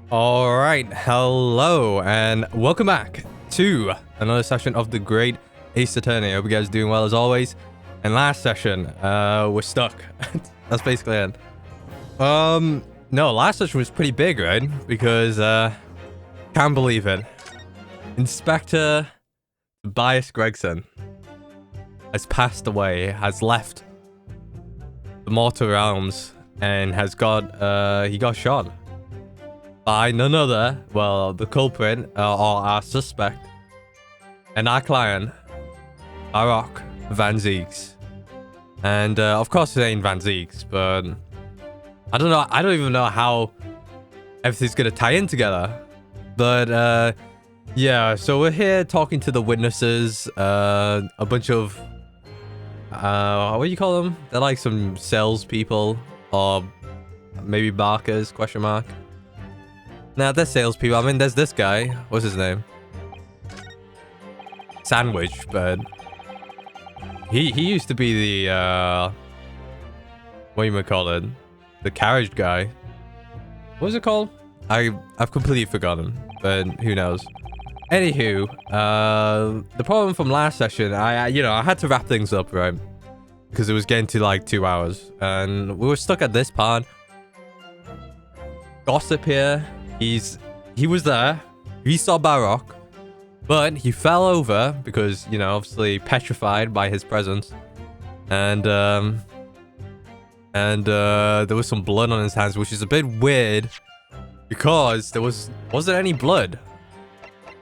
All right, hello and welcome back to another session of the Great Ace Attorney. I hope you guys are doing well as always. And last session, we're stuck. That's basically it. No, last session was pretty big, right? Because can't believe it. Inspector Tobias Gregson has passed away, has left the mortal realms, and has got he got shot by none other, well, the culprit, or our suspect, and our client, Barak Van Ziegs. And, of course it ain't Van Ziegs, but I don't know, I don't even know how everything's gonna tie in together. But, yeah, so we're here talking to the witnesses, a bunch of, what do you call them? They're like some salespeople, or maybe barkers, question mark. Nah, they're salespeople. I mean, there's this guy. What's his name? Sandwich, but he used to be the what do you call it? The carriage guy. What was it called? I've completely forgotten, but who knows? Anywho, the problem from last session, I had to wrap things up, right? Because it was getting to like 2 hours, and we were stuck at this part. Gossip here. He was there. He saw Barak, but he fell over because, you know, obviously petrified by his presence, and there was some blood on his hands, which is a bit weird because wasn't any blood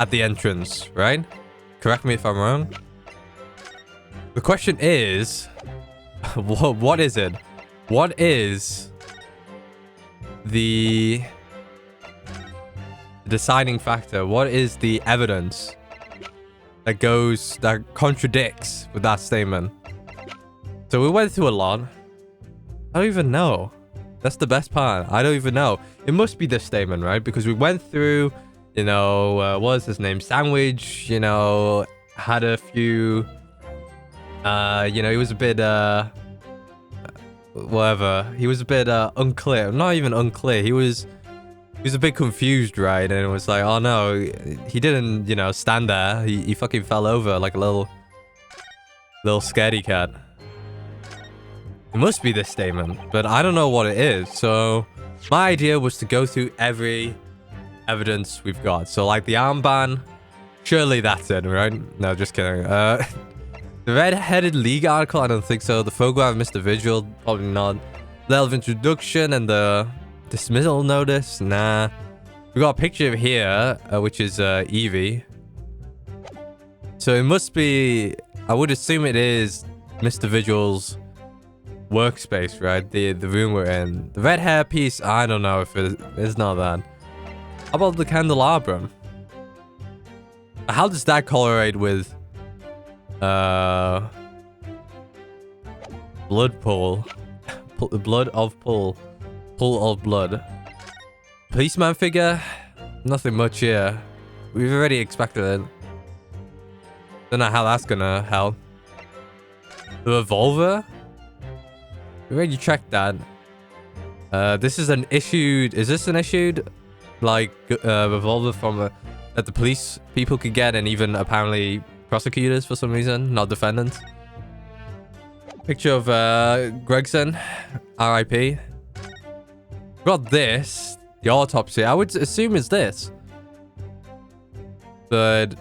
at the entrance, right? Correct me if I'm wrong. The question is, what is it? What is the deciding factor? What is the evidence that contradicts with that statement? So we went through a lot. I don't even know. That's the best part. I don't even know. It must be this statement, right? Because we went through, you know, what was his name? Sandwich, you know, had a few, you know, he was a bit, whatever. He was a bit unclear. Not even unclear. He was a bit confused, right? And it was like, oh no, he didn't, you know, stand there. He fucking fell over like a little scaredy cat. It must be this statement, but I don't know what it is. So my idea was to go through every evidence we've got. So like the armband, surely that's it, right? No, just kidding. The red-headed league article, I don't think so. The photograph of Mr. Vigil, probably not. Level of introduction and the dismissal notice, nah. We got a picture here, which is Evie. So it must be, I would assume it is Mr. Vigil's workspace, right? The room we're in. The red hair piece, I don't know if it's not that. How about the candelabrum? How does that correlate with blood pool? Blood of pool. Pool of blood. Policeman figure? Nothing much here. We've already expected it. Don't know how that's gonna help. The revolver? We already checked that. This is an issued... Is this an issued, like, revolver from that the police people could get, and even apparently prosecutors for some reason, not defendants? Picture of Gregson, R.I.P. Got this, the autopsy. I would assume is this, but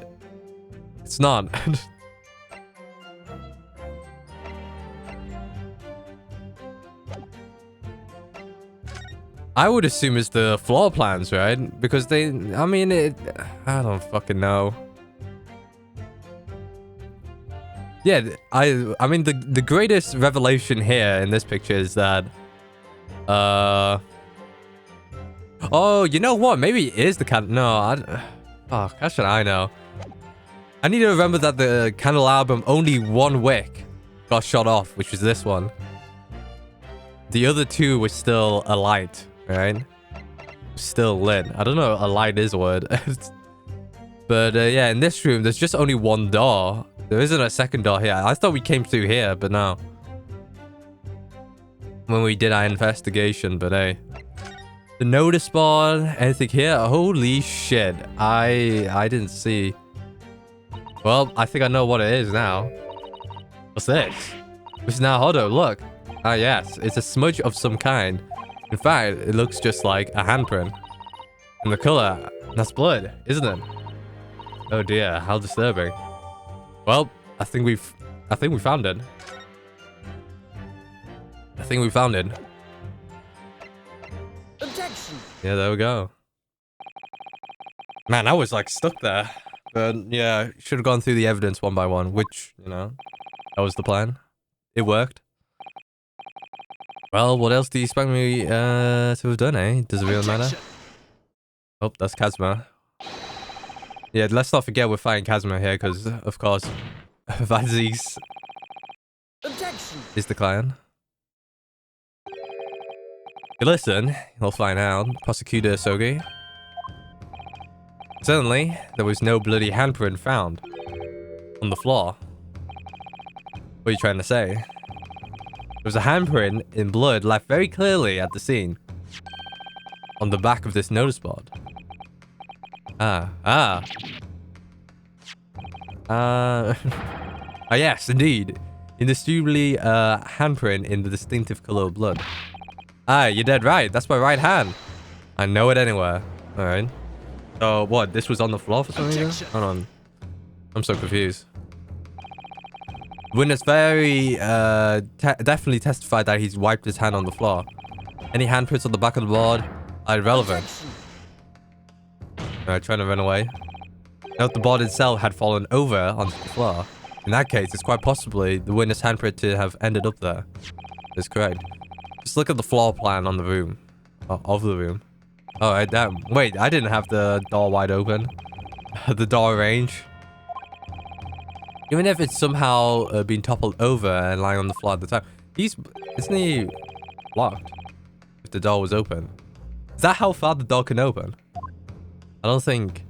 it's not. I would assume it's the floor plans, right? Because they, I mean, I don't fucking know. Yeah, I mean, the greatest revelation here in this picture is that, oh, you know what? Maybe it is the no, oh, how should I know? I need to remember that the candelabrum, only one wick got shot off, which was this one. The other two were still alight, right? Still lit. I don't know, alight is a word. But yeah, in this room, there's just only one door. There isn't a second door here. I thought we came through here, but no. When we did our investigation, but hey. The notice board. Anything here? Holy shit. I didn't see. Well, I think I know what it is now. What's this? It's now Hodo, look. Ah, yes. It's a smudge of some kind. In fact, it looks just like a handprint. And the color, that's blood, isn't it? Oh dear, how disturbing. Well, I think we found it. I think we found it. Objection. Yeah, there we go. Man, I was like stuck there. But yeah, should have gone through the evidence one by one, which, you know, that was the plan. It worked. Well, what else do you expect me to have done, eh? Does it really matter? Oh, that's Kazma. Yeah, let's not forget we're fighting Kazma here, because, of course, Vazis is the client. You listen, you'll find out. Prosecutor Sogi. Suddenly, there was no bloody handprint found on the floor. What are you trying to say? There was a handprint in blood left very clearly at the scene. On the back of this notice board. Yes, indeed. Indisputably, handprint in the distinctive color of blood. Ah, you're dead right. That's my right hand. I know it anywhere. Alright. So, what? This was on the floor for some reason? Hold on. I'm so confused. Witness very, definitely testified that he's wiped his hand on the floor. Any handprints on the back of the board are irrelevant. Alright, trying to run away. Note the board itself had fallen over onto the floor. In that case, it's quite possibly the witness handprint to have ended up there. That's correct. Just look at the floor plan on the room. Of the room. Alright, damn. Wait, I didn't have the door wide open. The door range. Even if it's somehow been toppled over and lying on the floor at the time. Isn't he locked? If the door was open. Is that how far the door can open? I don't think.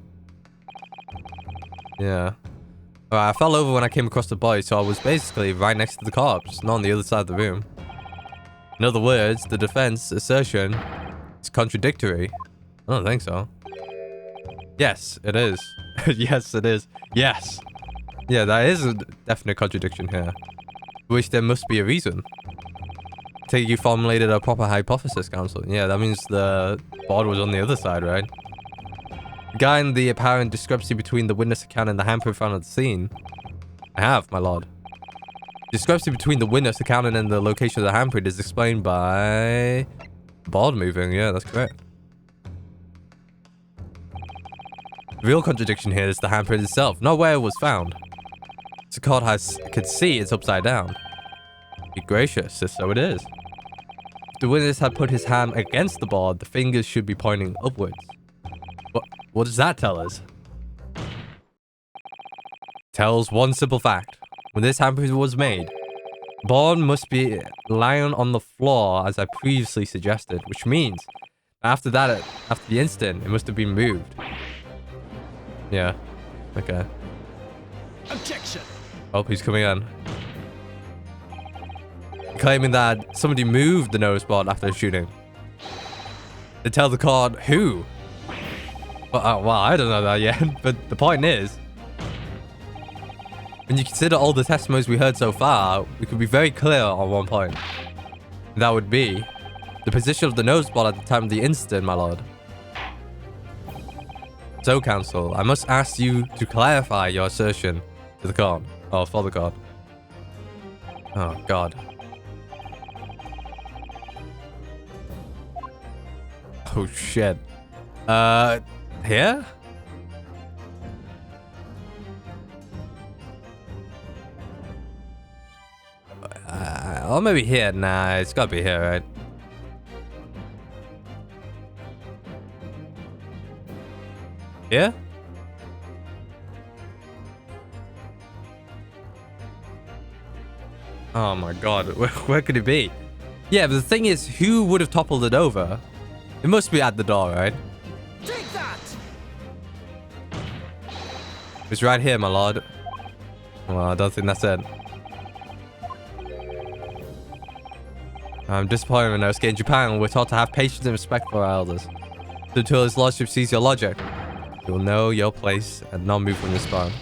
Yeah. Alright, I fell over when I came across the body, so I was basically right next to the corpse, not on the other side of the room. In other words, the defense assertion is contradictory. I don't think so. Yes, it is. Yes, it is. Yes. Yeah, that is a definite contradiction here. Which there must be a reason. I think you formulated a proper hypothesis, counsel. Yeah, that means the board was on the other side, right? Regarding the apparent discrepancy between the witness account and the handprint found at the scene. I have, my lord. Discrepancy between the witness account and the location of the handprint is explained by the board moving. Yeah, that's correct. The real contradiction here is the handprint itself, not where it was found. The court could see it's upside down. Be gracious, so it is. If the witness had put his hand against the board, the fingers should be pointing upwards. What does that tell us? Tells one simple fact. When this handprint was made, the board must be lying on the floor as I previously suggested, which means after the incident, it must have been moved. Yeah. Okay. Objection. Oh, he's coming in. Claiming that somebody moved the notice board after the shooting. They tell the court who? Well, I don't know that yet, but the point is, when you consider all the testimonies we heard so far, we could be very clear on one point. And that would be the position of the notice board at the time of the incident, my lord. So, counsel, I must ask you to clarify your assertion to the court. Oh, for the court. Oh, God. Oh, shit. Here? Or maybe here. Nah, it's gotta be here, right? Here? Oh my god, where could it be? Yeah, but the thing is, who would have toppled it over? It must be at the door, right? Take that. It's right here, my lord. Well, I don't think that's it. I'm disappointed in Inosuke. In Japan, we're taught to have patience and respect for our elders. So until his lordship sees your logic, you will know your place and not move from the spot.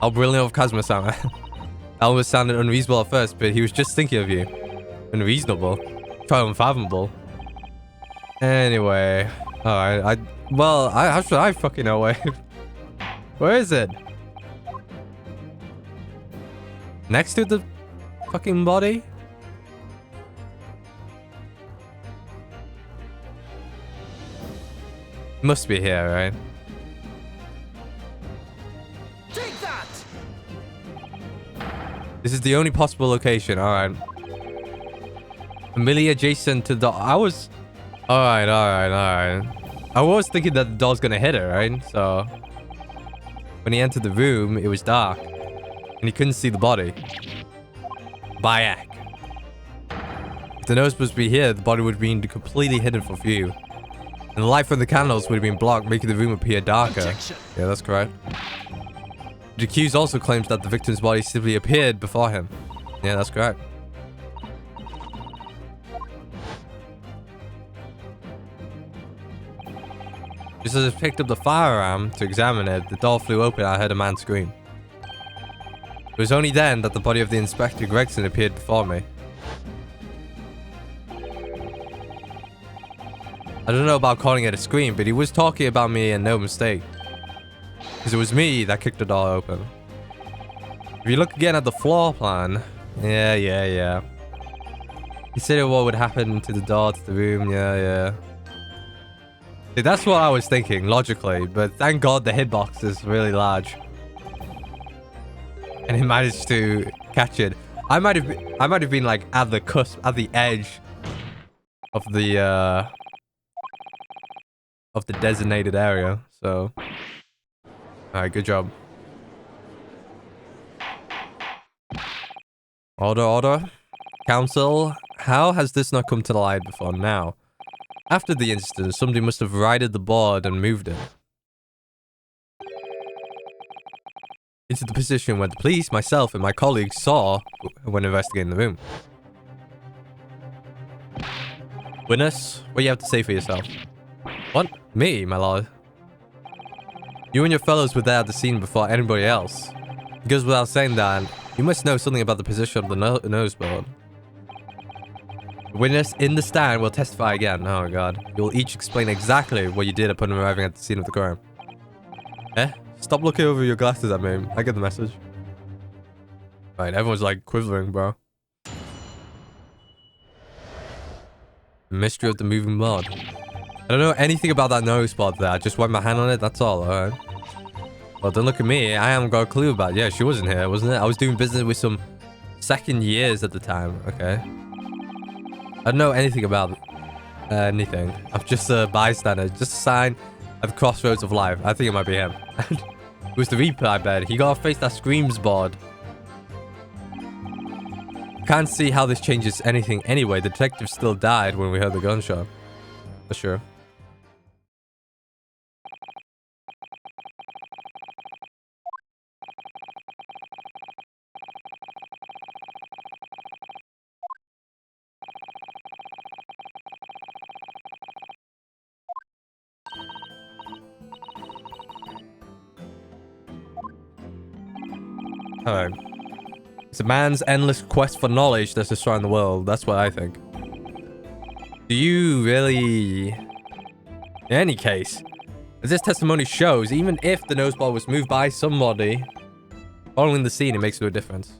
How brilliant of Kazuma-sama. That almost sounded unreasonable at first, but he was just thinking of you. Unreasonable. Try unfathomable. Anyway. Alright, how should I fucking know where? Where is it? Next to the fucking body? Must be here, right? Take that! This is the only possible location. Alright. Immediately adjacent to the... Alright. I was thinking that the doll's gonna hit her, right? So... When he entered the room, it was dark. And he couldn't see the body. Bayak. If the nose was to be here, the body would have been completely hidden from view. And the light from the candles would have been blocked, making the room appear darker. Objection. Yeah, that's correct. The accused also claims that the victim's body simply appeared before him. Yeah, that's correct. Just as I picked up the firearm to examine it, the door flew open and I heard a man scream. It was only then that the body of the Inspector Gregson appeared before me. I don't know about calling it a scream, but he was talking about me and no mistake. Because it was me that kicked the door open. If you look again at the floor plan... Yeah. Consider what would happen to the door to the room, yeah. See, that's what I was thinking, logically, but thank God the hitbox is really large. And he managed to catch it. I might have been like at the cusp, at the edge of the designated area, so... Alright, good job. Order. Council, how has this not come to the light before now? After the incident, somebody must have righted the board and moved it into the position where the police, myself, and my colleagues saw when investigating the room. Witness, what do you have to say for yourself? What? Me, my lord? You and your fellows were there at the scene before anybody else. It goes without saying that you must know something about the position of the nose board. The witness in the stand will testify again. Oh god. You will each explain exactly what you did upon arriving at the scene of the crime. Stop looking over your glasses at me. I get the message. Right, everyone's like quivering, bro. The mystery of the moving board. I don't know anything about that nose spot there. I just wiped my hand on it, that's all, alright? Well, don't look at me. I haven't got a clue about it. Yeah, she wasn't here, wasn't it? I was doing business with some second years at the time, okay? I don't know anything about anything. I'm just a bystander. Just a sign at the crossroads of life. I think it might be him. It was the Reaper, I bet. He got a face that screams bored. Can't see how this changes anything anyway. The detective still died when we heard the gunshot. For sure. Alright. It's a man's endless quest for knowledge that's destroying the world. That's what I think. Do you really... In any case, as this testimony shows, even if the noseball was moved by somebody following the scene, it makes no difference.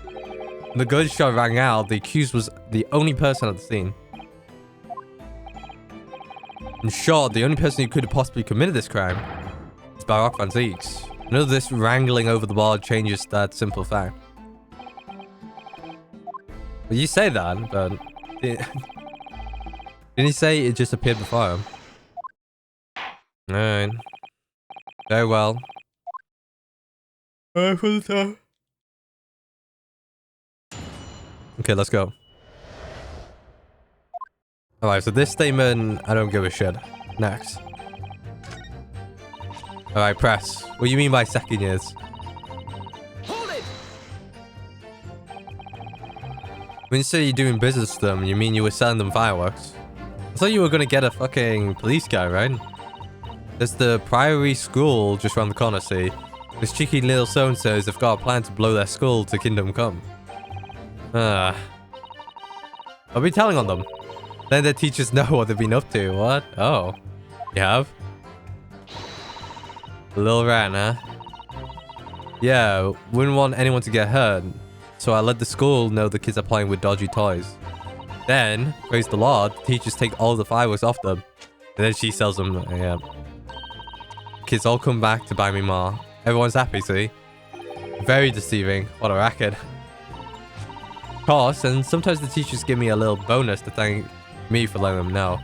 When the gunshot rang out, the accused was the only person at the scene. In short, the only person who could have possibly committed this crime is Barak Van Zeeks. None of this wrangling over the board changes that simple fact. Well, you say that, but... Didn't he say it just appeared before him? Alright. Very well. Okay, let's go. Alright, so this statement, I don't give a shit. Next. Alright, press. What do you mean by second years? Hold it! When you say you're doing business with them, you mean you were selling them fireworks? I thought you were gonna get a fucking police guy, right? There's the Priory School just around the corner, see? This cheeky little so-and-sos have got a plan to blow their school to Kingdom Come. I'll be telling on them. Then their teachers know what they've been up to. What? Oh. You have? A little rat, huh? Yeah, wouldn't want anyone to get hurt. So I let the school know the kids are playing with dodgy toys. Then, praise the Lord, the teachers take all the fireworks off them. And then she sells them. Yeah. Kids all come back to buy me more. Everyone's happy, see? Very deceiving. What a racket. Of course, and sometimes the teachers give me a little bonus to thank me for letting them know.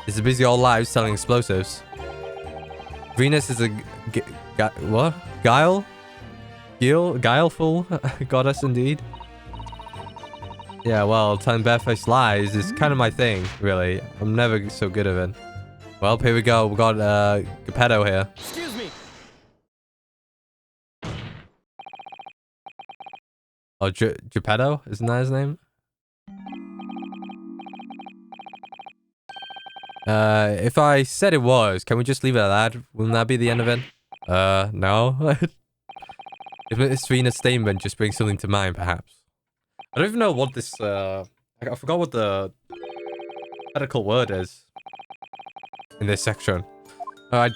It's a busy old life selling explosives. Venus is a what? Guileful goddess indeed. Yeah, well, telling barefaced lies is kind of my thing, really. I'm never so good at it. Well, here we go. We got Geppetto here. Excuse me. Oh, Geppetto? Isn't that his name? If I said it was, can we just leave it at that? Wouldn't that be the end of it? No. If Miss Venus' statement just brings something to mind, perhaps. I don't even know what this, I forgot what the medical word is in this section.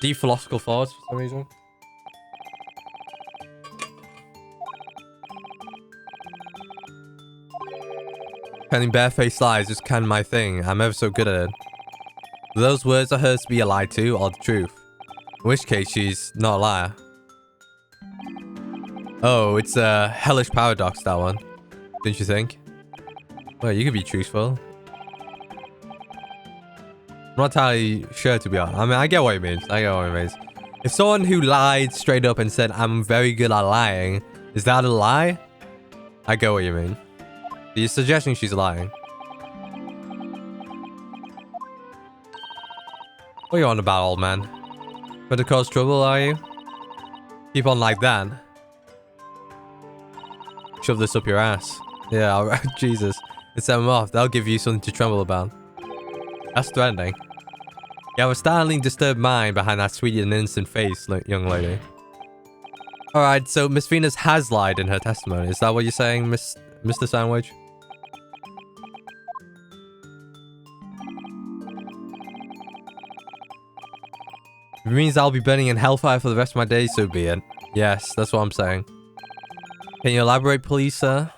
Deep philosophical thoughts for some reason. Telling barefaced lies is kind of my thing. I'm ever so good at it. Those words are hers to be a lie too, or the truth. In which case, she's not a liar. Oh, it's a hellish paradox, that one. Didn't you think? Well, you could be truthful. I'm not entirely sure, to be honest. I mean, I get what it means. I get what it means. If someone who lied straight up and said, I'm very good at lying, is that a lie? I get what you mean. You're suggesting she's lying. What are you on about, old man? Trying to cause trouble, are you? Keep on like that. Shove this up your ass. Yeah, alright. Jesus. Let's set them off. That'll give you something to tremble about. That's threatening. You have a startlingly disturbed mind behind that sweet and innocent face, young lady. Alright, so Miss Venus has lied in her testimony. Is that what you're saying, Mr. Sandwich? If it means I'll be burning in hellfire for the rest of my days, so be it. Yes, that's what I'm saying. Can you elaborate, please, sir?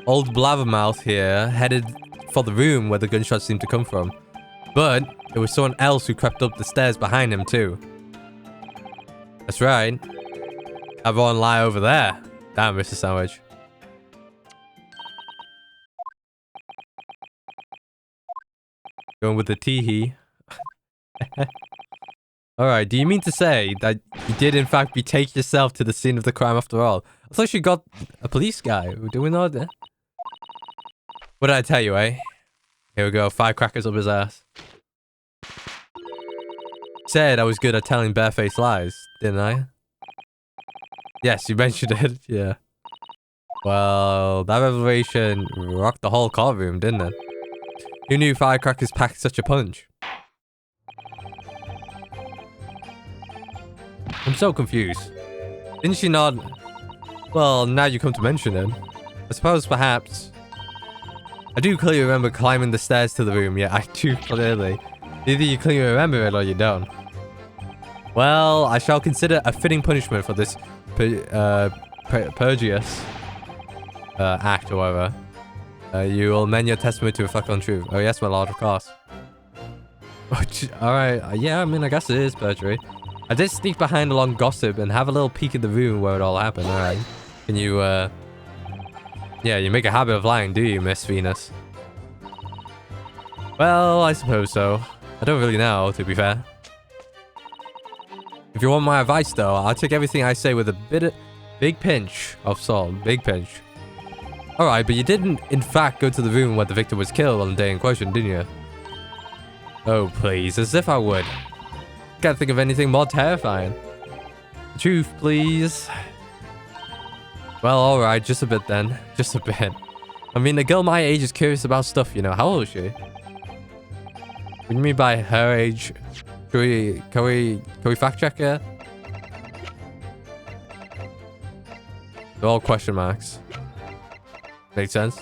Old Blabbermouth here headed for the room where the gunshots seemed to come from. But it was someone else who crept up the stairs behind him, too. That's right. Everyone lie over there. Damn, Mr. Sandwich. Going with the tee-hee. Alright, do you mean to say that you did in fact betake yourself to the scene of the crime after all? I thought you got a police guy. Do we know that? What did I tell you, eh? Here we go, firecrackers up his ass. Said I was good at telling barefaced lies, didn't I? Yes, you mentioned it, yeah. Well, that revelation rocked the whole courtroom, didn't it? Who knew firecrackers packed such a punch? I'm so confused. Didn't she not... Well, now you come to mention it. I suppose perhaps... I do clearly remember climbing the stairs to the room. Yeah, I do clearly. Either you clearly remember it or you don't. Well, I shall consider a fitting punishment for this perjuous act or whatever. You will amend your testimony to reflect on truth. Oh yes, my lord, of course. Alright, yeah, I mean, I guess it is perjury. I did sneak behind along gossip and have a little peek at the room where it all happened. Alright. Can you, yeah, you make a habit of lying, do you, Miss Venus? Well, I suppose so. I don't really know, to be fair. If you want my advice, though, I'll take everything I say with a big pinch of salt. Big pinch. Alright, but you didn't, in fact, go to the room where the victim was killed on the day in question, didn't you? Oh, please, as if I would. Can't think of anything more terrifying. The truth, please. Well, alright, just a bit then. Just a bit. I mean, a girl my age is curious about stuff, you know. How old is she? What do you mean by her age? Can we fact check her? They're all question marks. Makes sense.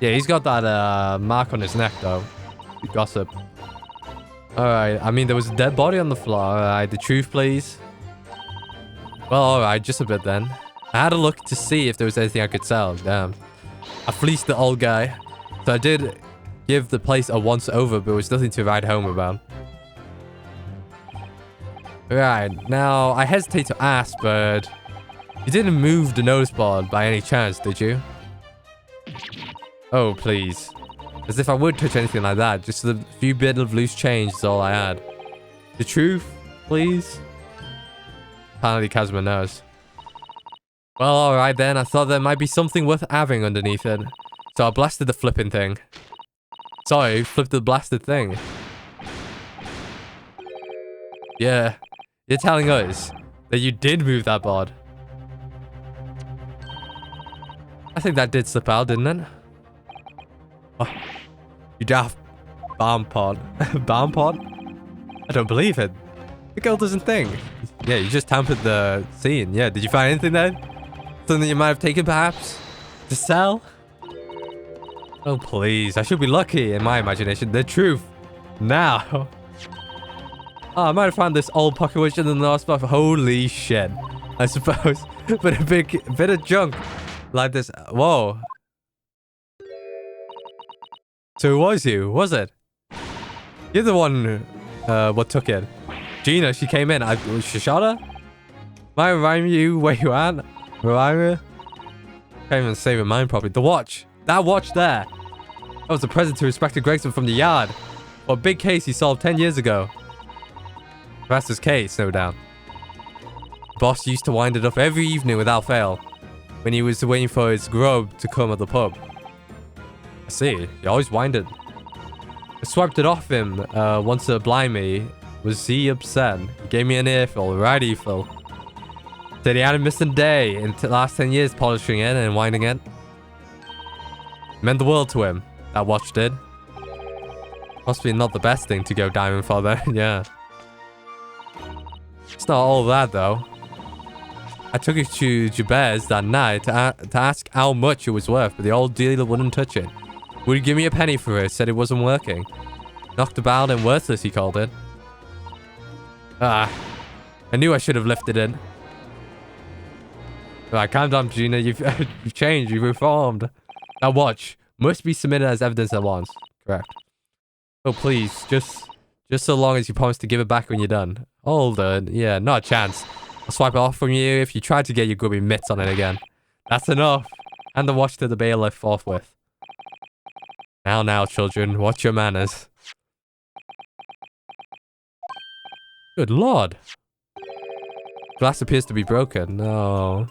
Yeah, he's got that mark on his neck though. Gossip. Alright, I mean there was a dead body on the floor. Alright, the truth please. Well, alright, just a bit then. I had a look to see if there was anything I could sell. Damn. I fleeced the old guy. So I did give the place a once over, but it was nothing to write home about. Right, now I hesitate to ask, but you didn't move the notice board by any chance, did you? Oh, please. As if I would touch anything like that. Just a few bit of loose change is all I had. The truth, please? Apparently Kazuma knows. Well, alright then. I thought there might be something worth having underneath it. So I blasted the flipping thing. Sorry, flipped the blasted thing. Yeah. You're telling us that you did move that board. I think that did slip out, didn't it? Oh, you daft bomb pod. Bomb pod? I don't believe it. The girl doesn't think. Yeah, you just tampered the scene. Yeah, did you find anything then? Something you might have taken, perhaps? To sell? Oh, please. I should be lucky in my imagination. The truth. Now. Oh, I might have found this old pocket watch in the North spot. Holy shit. I suppose. But a bit of junk. Like this. Whoa. So it was you, was it? You're the one what took it. Gina, she came in. She shot her? Might remind you where you at? Remind me? Can't even say your mind properly. The watch. That watch there. That was a present to Inspector Gregson from the yard. For a big case he solved 10 years ago. Master's case, no doubt. The boss used to wind it up every evening without fail. When he was waiting for his grub to come at the pub. I see. He always winded. I swiped it off him once to blind me. Was he upset? He gave me an earful. Right earful. Said he hadn't missed a day in the last 10 years polishing it and winding it. Meant the world to him. That watch did. Possibly not the best thing to go diamond for though. Yeah. It's not all that though. I took it to Jabez that night to ask how much it was worth, but the old dealer wouldn't touch it. Would he give me a penny for it? Said it wasn't working. Knocked about and worthless, he called it. Ah, I knew I should have lifted it. Right, calm down, Gina. You've changed. You've reformed. That watch must be submitted as evidence at once. Correct. Oh, please, just so long as you promise to give it back when you're done. Hold on. Yeah, not a chance. I'll swipe it off from you if you try to get your grubby mitts on it again. That's enough. And the watch to the bailiff forthwith. Now, children, watch your manners. Good lord. Glass appears to be broken. No.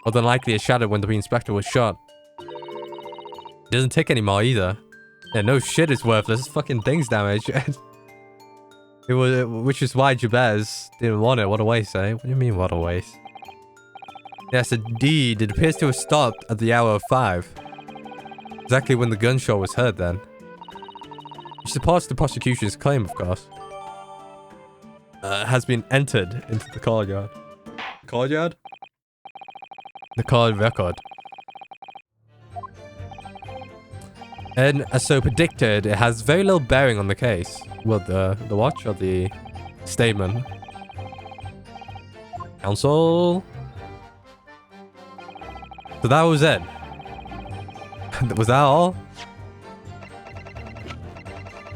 More than likely it shattered when the inspector was shot. It doesn't tick anymore either. Yeah, no shit, it's worthless. This fucking thing's damaged. It was, which is why Jabez didn't want it. What a waste, eh? What do you mean, what a waste? Yes, indeed. It appears to have stopped at the hour of 5. Exactly when the gunshot was heard then. Which supports the prosecution's claim, of course. Has been entered into the courtyard. Courtyard? The court record. And as so predicted, it has very little bearing on the case. Well, the watch or the statement? Counsel? So that was it. Was that all?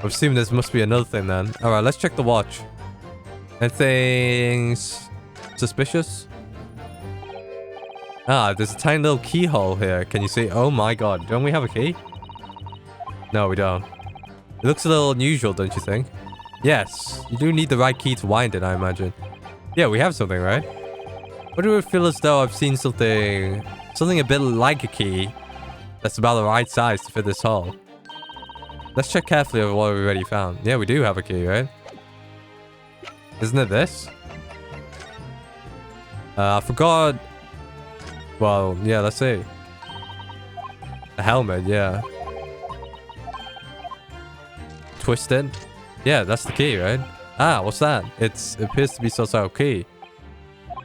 I assume there must be another thing then. Alright, let's check the watch. Anything suspicious? Ah, there's a tiny little keyhole here. Can you see? Oh my god. Don't we have a key? No, we don't. It looks a little unusual, don't you think? Yes. You do need the right key to wind it, I imagine. Yeah, we have something, right? Why do I feel as though I've seen something a bit like a key that's about the right size to fit this hole? Let's check carefully over what we already found. Yeah, we do have a key, right? Isn't it this? I forgot. Well, yeah, let's see. A helmet, yeah. Twisted. Yeah, that's the key, right? Ah, what's that? It appears to be some sort of key.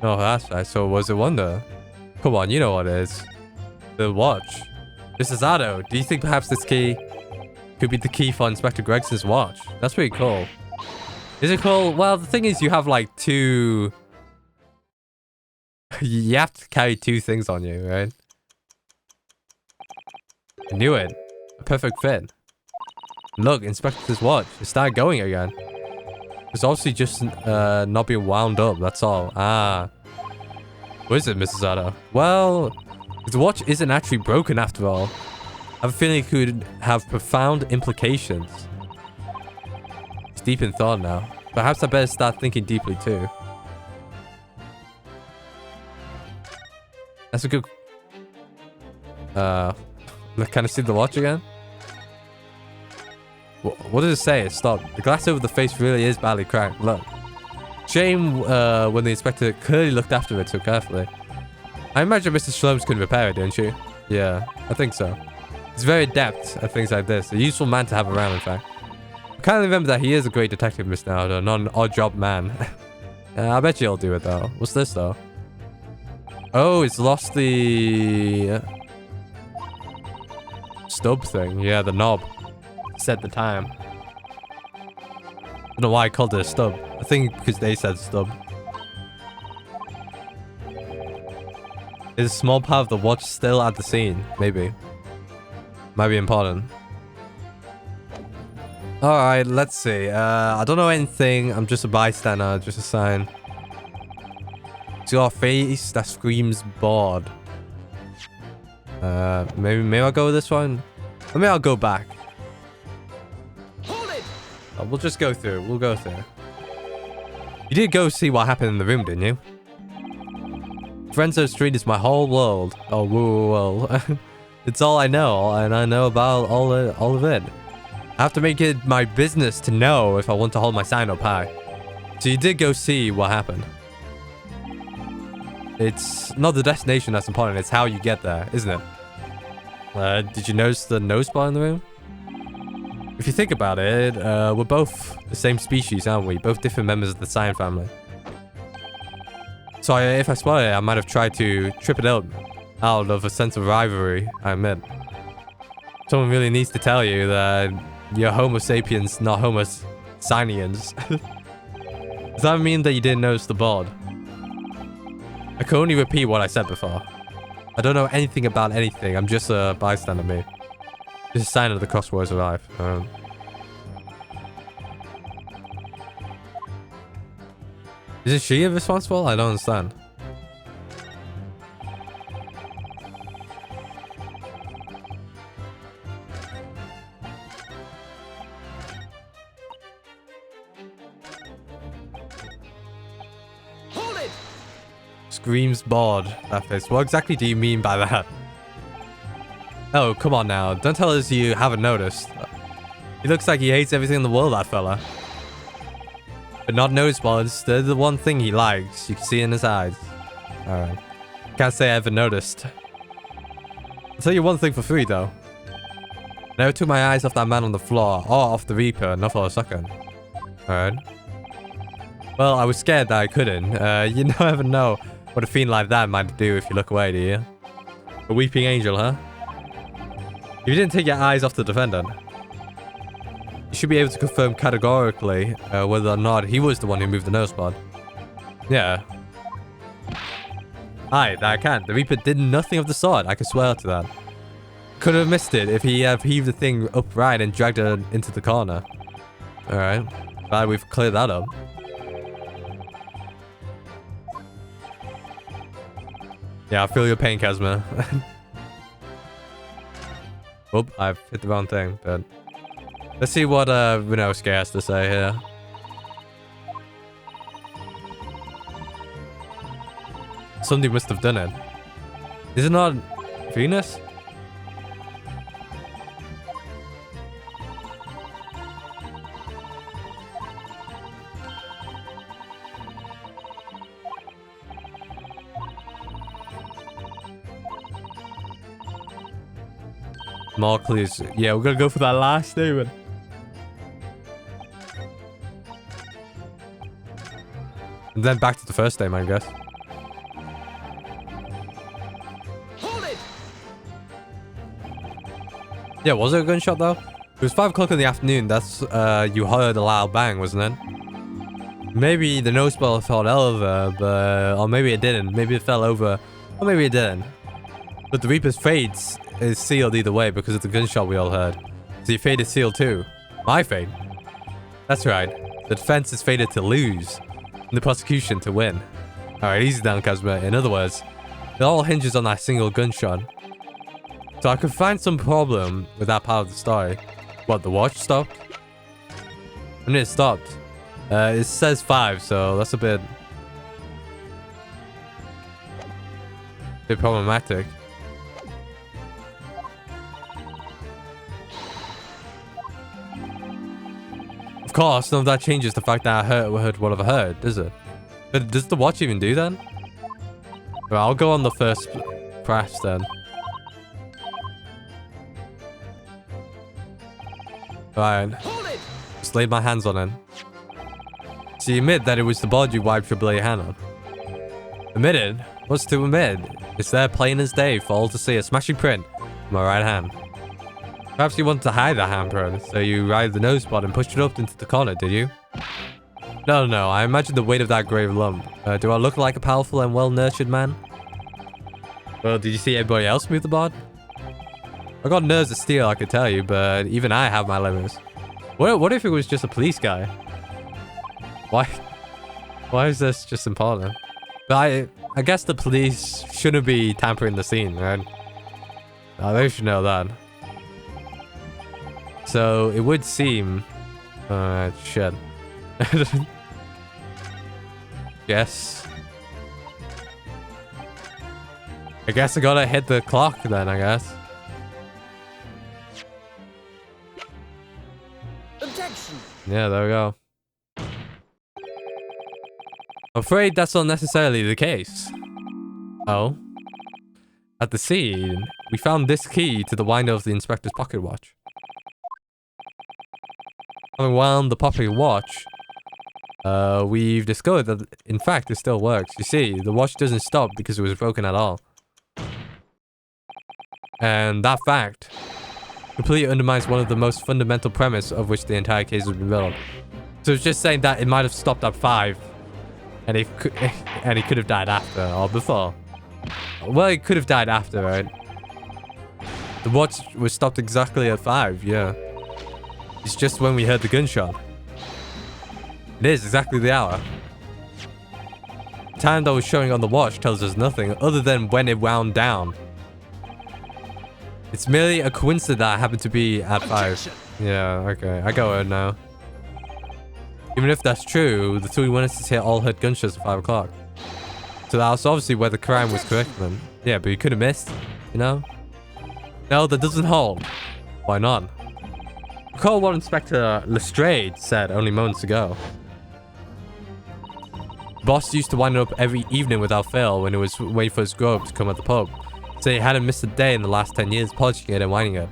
Oh, that's right. So was it wonder? Come on, you know what it is. The watch. This is Otto. Do you think perhaps this key could be the key for Inspector Gregson's watch? That's pretty cool. Is it cool? Well, the thing is, you have like two... you have to carry two things on you, right? I knew it. A perfect fit. Look, Inspector's watch. It started going again. It's obviously just not being wound up, that's all. Ah. What is it, Mrs. Otto? Well, the watch isn't actually broken after all. I have a feeling it could have profound implications. It's deep in thought now. Perhaps I better start thinking deeply too. That's a good... Can I see the watch again? What does it say? It stopped. The glass over the face really is badly cracked. Look. Shame when the inspector clearly looked after it so carefully. I imagine Mr. Sholmes could repair it, didn't you? Yeah, I think so. He's very adept at things like this. A useful man to have around, in fact. I can't remember that he is a great detective, Mr. Aldo, not an odd job man. I bet you'll do it, though. What's this, though? Oh, it's lost the... stub thing. Yeah, the knob. Set the time. I don't know why I called it a stub. I think because they said stub. Is a small part of the watch still at the scene? Maybe. Might be important. Alright, let's see. I don't know anything. I'm just a bystander. Just a sign. It's got a face that screams bored. Maybe I'll go with this one. Maybe I'll go back. Hold it! We'll just go through. We'll go through. You did go see what happened in the room, didn't you? Frenzo Street is my whole world. Oh, whoa. It's all I know, and I know about all of it. I have to make it my business to know if I want to hold my sign up high. So you did go see what happened. It's not the destination that's important, it's how you get there, isn't it? Did you notice the nose bar in the room? If you think about it, we're both the same species, aren't we? Both different members of the Cyan family. So if I spotted it, I might have tried to trip it up out of a sense of rivalry, I admit. Someone really needs to tell you that you're Homo sapiens, not Homo sinians. Does that mean that you didn't notice the board? I can only repeat what I said before. I don't know anything about anything. I'm just a bystander, me. Just a sign of the crosswords alive. Isn't she responsible? I don't understand. Hold it! Screams bored. That face. What exactly do you mean by that? Oh, come on now. Don't tell us you haven't noticed. He looks like he hates everything in the world, that fella. But not notice boards. They're the one thing he likes. You can see in his eyes. Alright. Can't say I ever noticed. I'll tell you one thing for free, though. I never took my eyes off that man on the floor, or off the Reaper, not for a second. Alright. Well, I was scared that I couldn't. You never know what a fiend like that might do if you look away, do you? A weeping angel, huh? If you didn't take your eyes off the defendant, you should be able to confirm categorically whether or not he was the one who moved the nose pod. Yeah. Aye, that I can. The Reaper did nothing of the sort. I can swear to that. Could have missed it if he had heaved the thing upright and dragged it into the corner. Alright. Glad we've cleared that up. Yeah, I feel your pain, Kazma. Oh, I've hit the wrong thing, but... Let's see what Rinosuke has to say here. Somebody must have done it. Is it not Venus? More clues. Yeah, we're gonna go for that last statement. And then back to the first statement, I guess. Hold it! Yeah, was it a gunshot though? It was 5 o'clock in the afternoon. That's you heard a loud bang, wasn't it? Maybe the nose ball fell over, but or maybe it didn't. Maybe it fell over, or maybe it didn't. But the Reaper's fate is sealed either way because of the gunshot we all heard. So your fate is sealed too. My fate. That's right. The defense is fated to lose, and the prosecution to win. Alright, easy down, Kazuma. In other words, it all hinges on that single gunshot. So I could find some problem with that part of the story. What, the watch stopped? I mean, it stopped. It says 5, so that's a bit problematic. Of course, none of that changes the fact that I heard what I've heard, does it? But does the watch even do that? Well, I'll go on the first press then. Right. Just laid my hands on it. So you admit that it was the board you wiped your bloody hand on? Admitted? What's to admit? It's there plain as day for all to see, a smashing print on my right hand. Perhaps you wanted to hide that handprint, so you arrived the nose spot and pushed it up into the corner, did you? No, I imagine the weight of that grave lump. Do I look like a powerful and well-nurtured man? Well, did you see everybody else move the board? I got nerves of steel, I could tell you, but even I have my limits. What if it was just a police guy? Why is this just important? But I guess the police shouldn't be tampering the scene, right? They should know that. So it would seem... shit. Yes. I guess I gotta hit the clock then, I guess. Objection. Yeah, there we go. I'm afraid that's not necessarily the case. Oh? At the scene, we found this key to the winder of the inspector's pocket watch. Having wound the pocket watch, we've discovered that, in fact, it still works. You see, the watch doesn't stop because it was broken at all. And that fact completely undermines one of the most fundamental premise of which the entire case has been built. So it's just saying that it might have stopped at 5. And he could have died after or before. Well, he could have died after, right? The watch was stopped exactly at 5, yeah. It's just when we heard the gunshot. It is exactly the hour. The time that was showing on the watch tells us nothing other than when it wound down. It's merely a coincidence that happened to be at 5. Yeah, okay. I got it now. Even if that's true, the 3 witnesses here all heard gunshots at 5 o'clock. So that's obviously where the crime was correct then. Yeah, but you could have missed, you know? No, that doesn't hold. Why not? Recall what Inspector Lestrade said only moments ago. Boss used to wind it up every evening without fail when he was waiting for his grub to come at the pub. So he hadn't missed a day in the last 10 years polishing it and winding it.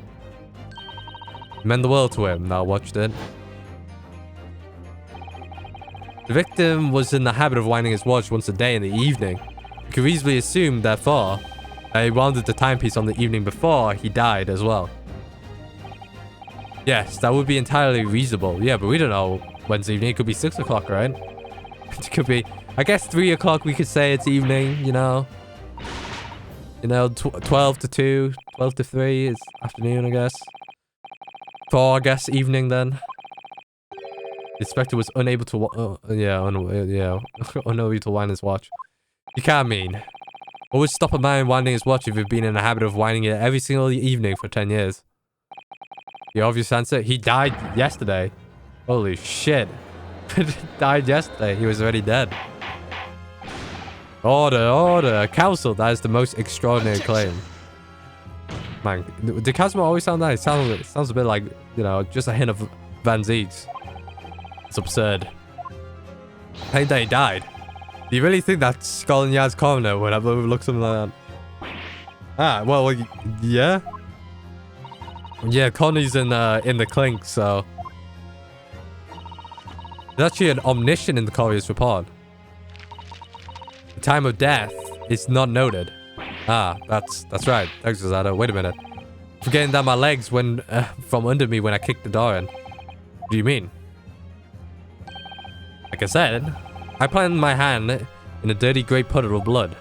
It meant the world to him that I watched it. The victim was in the habit of winding his watch once a day in the evening. You could easily assume, therefore, that he wound the timepiece on the evening before he died as well. Yes, that would be entirely reasonable. Yeah, but we don't know when's evening. It could be 6 o'clock, right? It could be... I guess 3 o'clock we could say it's evening, you know? You know, 12 to 2, 12 to 3 is afternoon, I guess. 4, I guess, evening then. The inspector was unable to... unable to wind his watch. You can't mean... What would stop a man winding his watch if he'd been in the habit of winding it every single evening for 10 years? The obvious answer? He died yesterday. Holy shit. Died yesterday. He was already dead. Order. Counsel, that is the most extraordinary claim. Man, did Kazuma always sound nice? It sounds a bit like, you know, just a hint of Van Zieg's. It's absurd. I think that he died. Do you really think that Scotland Yard's coroner would have overlooked something like that? Ah, well, yeah. Yeah, Connie's in the clink, so... There's actually an omission in the courier's report. The time of death is not noted. Ah, that's right. Thanks, Zazada. Wait a minute. Forgetting that my legs went from under me when I kicked the door in. What do you mean? Like I said, I planted my hand in a dirty grey puddle of blood.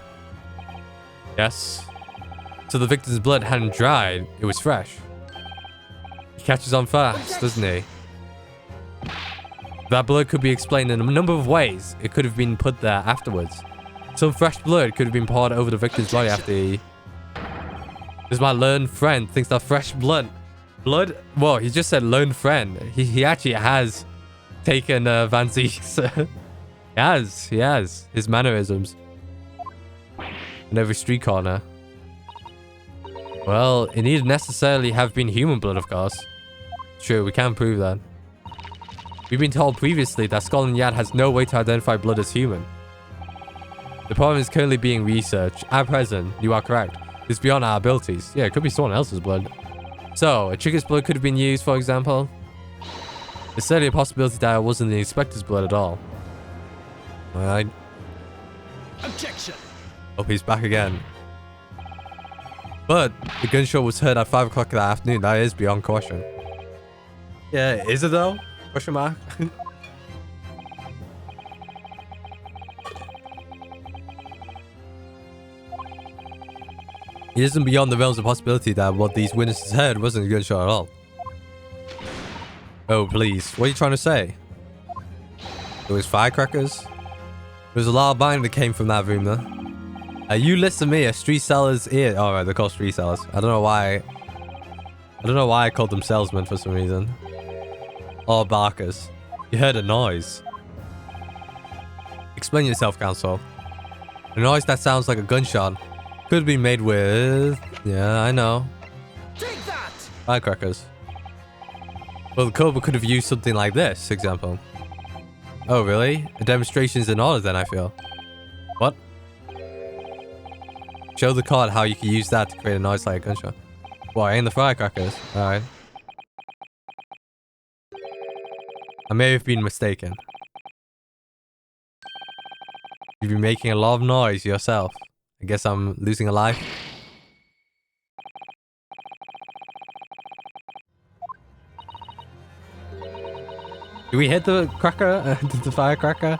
Yes. So the victim's blood hadn't dried, it was fresh. He catches on fast, doesn't he? That blood could be explained in a number of ways. It could have been put there afterwards. Some fresh blood could have been poured over the victim's body after he... This my learned friend thinks that fresh blood... Well, he just said learned friend. He actually has taken Van Ziek's... He has. His mannerisms. In every street corner. Well, it needn't necessarily have been human blood, of course. True, we can't prove that. We've been told previously that Scotland Yard has no way to identify blood as human. The problem is currently being researched. At present, you are correct. It's beyond our abilities. Yeah, it could be someone else's blood. So, a chicken's blood could have been used, for example. There's certainly a possibility that it wasn't the inspector's blood at all. Alright. Objection. Oh, he's back again. But the gunshot was heard at 5 o'clock in the afternoon. That is beyond question. Yeah, is it though? Question mark. It isn't beyond the realms of possibility that what these witnesses heard wasn't a gunshot at all. Oh, please. What are you trying to say? It was firecrackers? There was a lot of bang that came from that room, though. You listen to me, a street seller's ear. Oh, right, they're called street sellers. I don't know why I called them salesmen for some reason. Or barkers. You heard a noise. Explain yourself, counsel. A noise that sounds like a gunshot could be made with... Yeah, I know. Take that! Firecrackers. Well, the Cobra could have used something like this, example. Oh, really? A demonstration's in order then, I feel. What? Show the card how you can use that to create a noise like a gunshot. What, aim the firecrackers? Alright. I may have been mistaken. You've been making a lot of noise yourself. I guess I'm losing a life. Did we hit the cracker? The firecracker?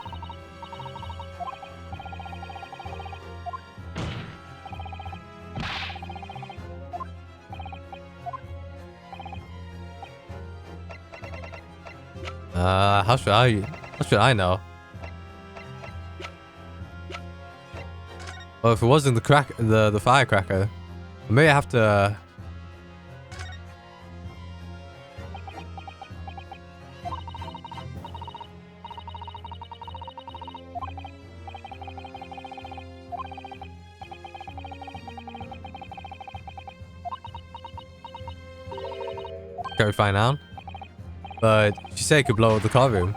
How should I know? Well, if it wasn't the firecracker, I may have to... Can we find out? But she said it could blow up the car room.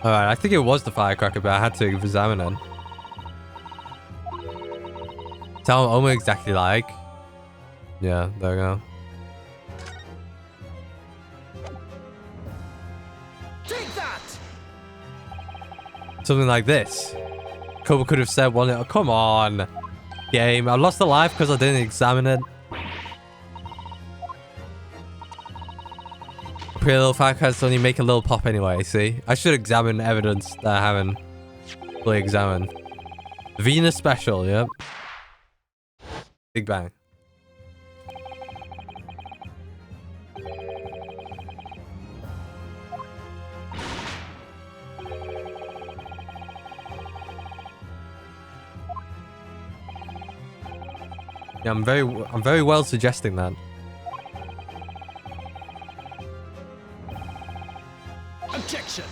Alright, I think it was the firecracker, but I had to examine it. Tell them almost exactly like. Yeah, there we go. Take that! Something like this. Cobra could have said one. Oh, come on, game. I lost a life because I didn't examine it. Pretty little firecrackers only make a little pop anyway. See, I should examine evidence that I haven't fully examined. Venus special. Yep. Big Bang. Yeah, I'm very well suggesting that. Objection.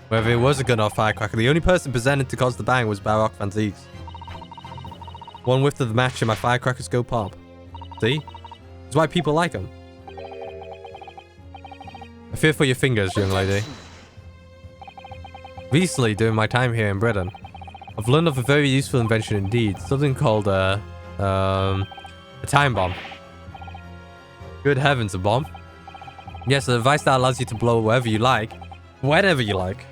Whether it was a gun or firecracker, the only person presented to cause the bang was Baroque Van Zieks. One whiff of the match and my firecrackers go pop. See? That's why people like them. I fear for your fingers, young lady. recently during my time here in Britain, I've learned of a very useful invention indeed. Something called a time bomb. Good heavens, a bomb. Yes, a device that allows you to blow wherever you like, whenever you like.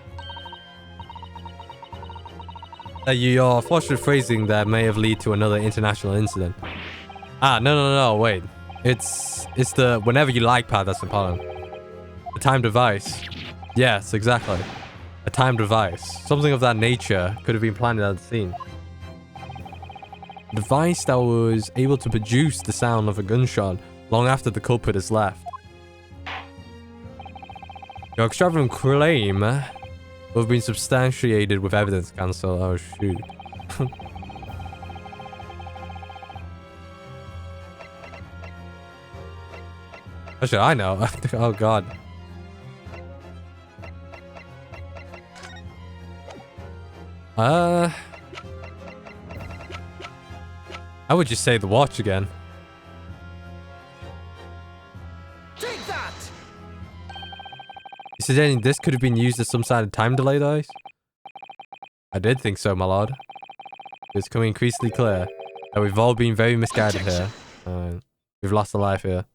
Your fortunate phrasing that may have led to another international incident. Ah, no, wait. It's the whenever you like part that's important. A time device. Yes, exactly. A time device. Something of that nature could have been planted at the scene. A device that was able to produce the sound of a gunshot long after the culprit has left. Your extravagant claim will have been substantiated with evidence, Cancel. Oh, shoot. Actually, I know. Oh, God. I would just say the watch again. Take that! You suggesting this could have been used as some sort of time delay device? I did think so, my lord. It's becoming increasingly clear that we've all been very misguided here. We've lost a life here.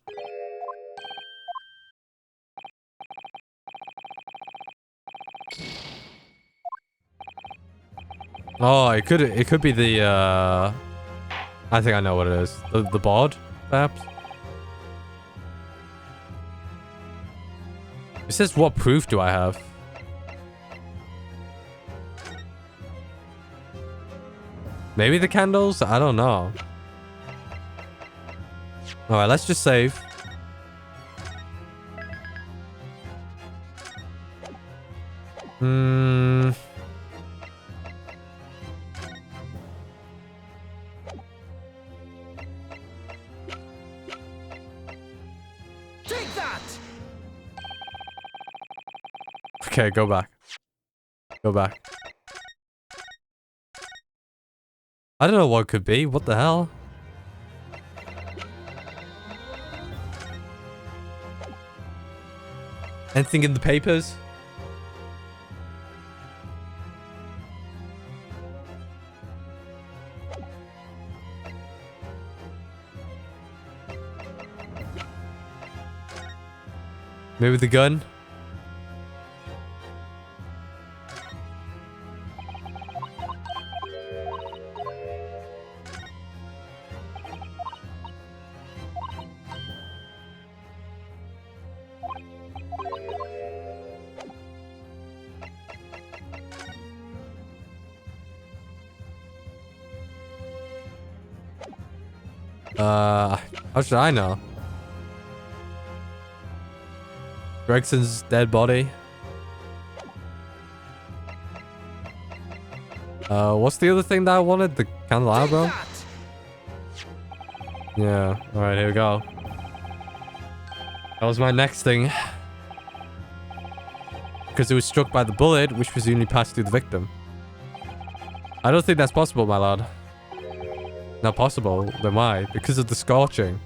Oh, it could be the I think I know what it is. The board, perhaps. It says, what proof do I have? Maybe the candles? I don't know. Alright, let's just save. Take that! Okay, go back. Go back. I don't know what it could be. What the hell? Anything in the papers? Maybe the gun? How should I know? Gregson's dead body. What's the other thing that I wanted? The candelabra? Yeah, alright, here we go. That was my next thing. Because it was struck by the bullet, which presumably passed through the victim. I don't think that's possible, my lord. Not possible? Then why? Because of the scorching.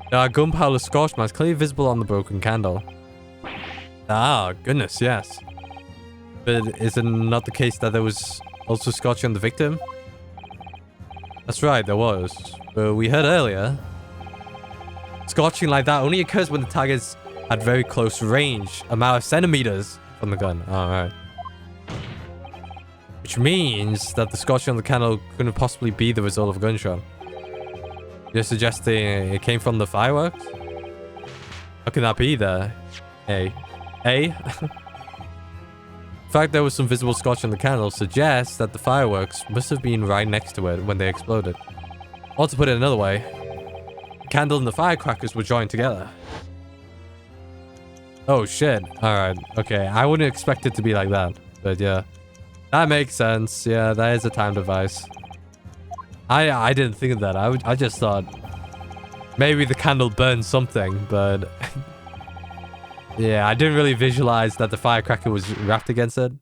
Gunpowder scorch marks clearly visible on the broken candle. Ah, goodness, yes. But is it not the case that there was also scorching on the victim? That's right, there was. But we heard earlier, scorching like that only occurs when the target's at very close range, a matter of centimeters from the gun. Alright. Which means that the scorching on the candle couldn't possibly be the result of a gunshot. You're suggesting it came from the fireworks? How can that be there? The fact there was some visible scorching on the candle suggests that the fireworks must have been right next to it when they exploded. Or to put it another way, the candle and the firecrackers were joined together. Oh shit. Alright, okay. I wouldn't expect it to be like that. But yeah. That makes sense. Yeah, that is a time device. I didn't think of that. I just thought maybe the candle burned something, but yeah, I didn't really visualize that the firecracker was wrapped against it.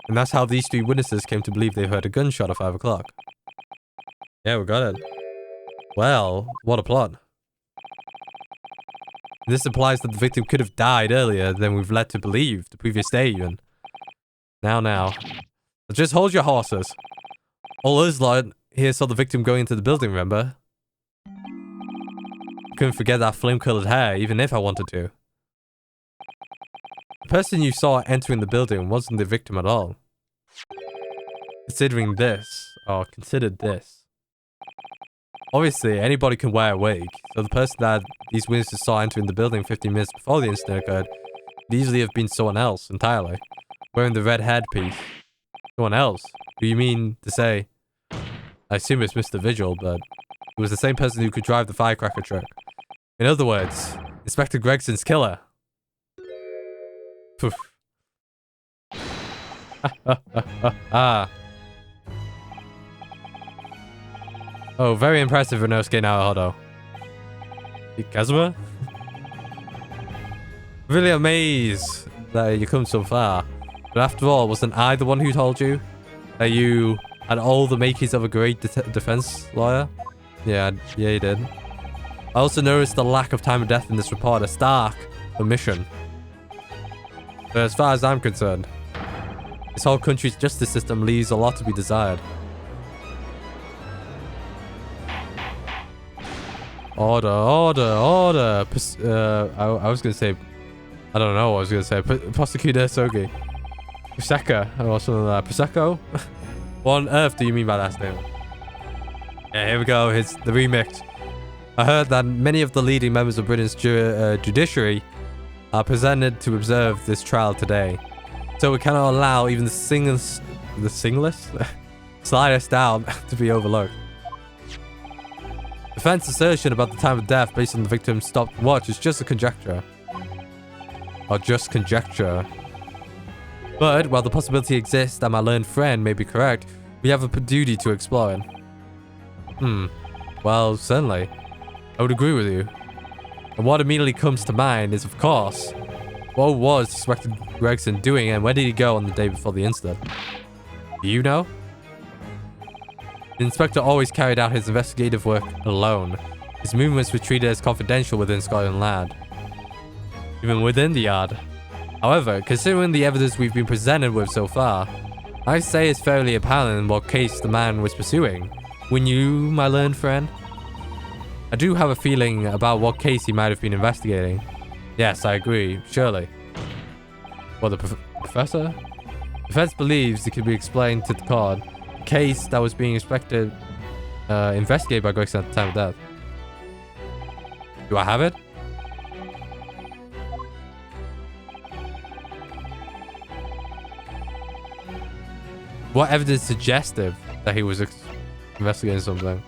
And that's how these three witnesses came to believe they heard a gunshot at 5 o'clock. Yeah, we got it. Well, what a plot. This implies that the victim could have died earlier than we've led to believe, the previous day even. Now. Just hold your horses. All us lot here saw the victim going into the building, remember? Couldn't forget that flame-colored hair, even if I wanted to. The person you saw entering the building wasn't the victim at all. Considered this. Obviously, anybody can wear a wig, so the person that these witnesses saw entering the building 15 minutes before the incident occurred could easily have been someone else entirely, wearing the red headpiece. Someone else? Who you mean to say? I assume it's Mr. Vigil, but it was the same person who could drive the firecracker truck. In other words, Inspector Gregson's killer. Poof. Oh, very impressive, Renosuke Naruhodo. Kazuma? Really amazed that you come so far. But after all, wasn't I the one who told you that you had all the makings of a great defense lawyer? Yeah, you did. I also noticed the lack of time of death in this report, a stark omission. But as far as I'm concerned, this whole country's justice system leaves a lot to be desired. Order. I was gonna say, I don't know what I was gonna say. Prosecutor Sogi. Puseka, or something like that. Prosecco? What on earth do you mean by that name? Yeah, here we go. It's the remix. I heard that many of the leading members of Britain's judiciary are presented to observe this trial today. So we cannot allow even the slightest doubt to be overlooked. Defense assertion about the time of death based on the victim's stopped watch is just a conjecture. Or just conjecture. But while the possibility exists that my learned friend may be correct, we have a duty to explore it. Well, certainly. I would agree with you. And what immediately comes to mind is, of course, what was Inspector Gregson doing and where did he go on the day before the incident? Do you know? The inspector always carried out his investigative work alone. His movements were treated as confidential within Scotland Yard. Even within the yard. However, considering the evidence we've been presented with so far, I say it's fairly apparent what case the man was pursuing. Wouldn't you, my learned friend? I do have a feeling about what case he might have been investigating. Yes, I agree, surely. What, the professor? The defense believes it could be explained to the court. A case that was being investigated by Gregson at the time of death. Do I have it? What evidence suggestive that he was investigating something?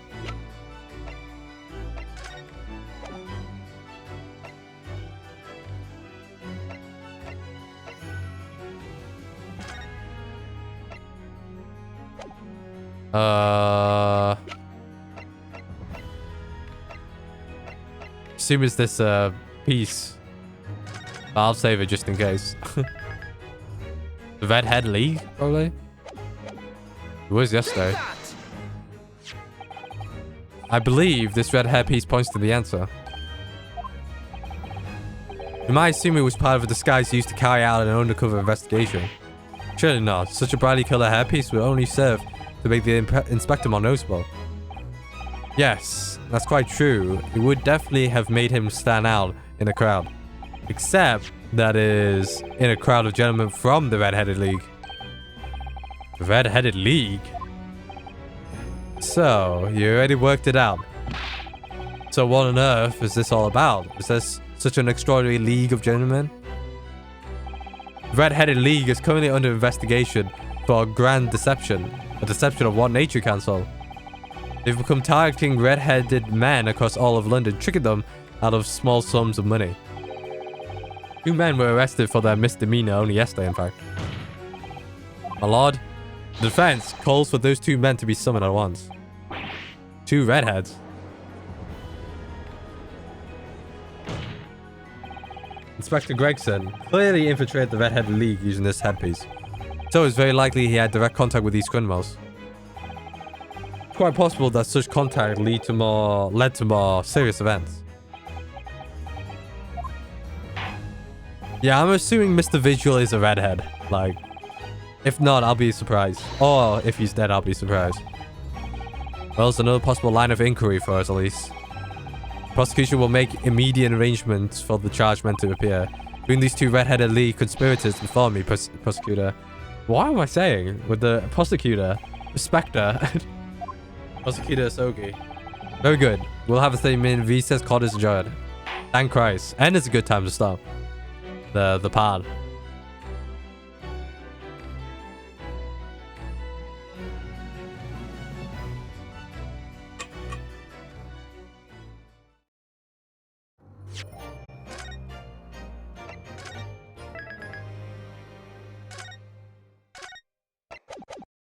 Assume it's this piece. But I'll save it just in case. The Redhead League, probably. It was yesterday. I believe this red hair piece points to the answer. We might assume it was part of a disguise used to carry out an undercover investigation. Surely not. Such a brightly colored hairpiece would only serve to make the inspector more noticeable. Yes, that's quite true. It would definitely have made him stand out in a crowd. Except that is in a crowd of gentlemen from the Red-Headed League. The Red-Headed League? So, you already worked it out. So what on earth is this all about? Is this such an extraordinary league of gentlemen? The Red-Headed League is currently under investigation for a grand deception. A deception of what nature, Council? They've become targeting red-headed men across all of London, tricking them out of small sums of money. 2 men were arrested for their misdemeanor only yesterday, in fact. My lord, the defense calls for those 2 men to be summoned at once. 2 redheads. Inspector Gregson clearly infiltrated the Red-Headed League using this headpiece. So it's very likely he had direct contact with these criminals. quite possible that such contact led to more serious events. Yeah, I'm assuming Mr. Visual is a redhead. Like, if not, I'll be surprised. Or if he's dead, I'll be surprised. Well, it's another possible line of inquiry for us, at least. Prosecution will make immediate arrangements for the charged men to appear. Bring these two red-headed lead conspirators before me, prosecutor. What am I saying? With the prosecutor? Spectre. Prosecutor Sogi. Very good. We'll have a 30-minute recess. Court is adjourned. Thank Christ. And it's a good time to stop the pod.